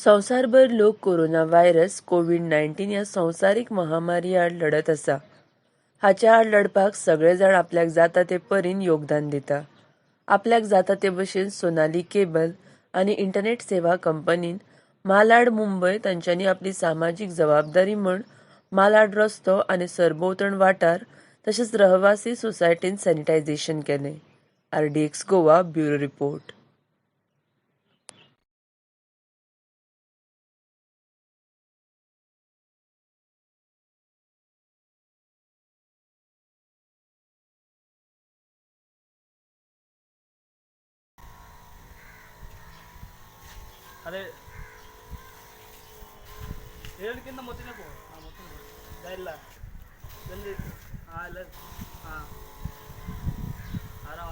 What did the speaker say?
संवसारभर लोक corona virus कोविड-19 या संवसारीक महामारी आड लढत आसा. हाच्या आड लढपाक सगळेजाण आपल्याक जाता ते परीन योगदान दिता. आपल्याक जाता ते भशेन सोनाली केबल आनी इंटरनेट सेवा कंपनीन मालाड मुंबय तांच्यांनी आपली सामाजीक जबाबदारी म्हण मालाड रस्तो आनी सरभोंवतण वाठार तशेंच रहवासी सोसायटीन सॅनिटायझेशन केलें. RDX Goa bureau report. అదే ఏడు కింద మొత్తం పో మొత్తం ధైర్లా జల్దీ లేదు ఆరాం ఆరాం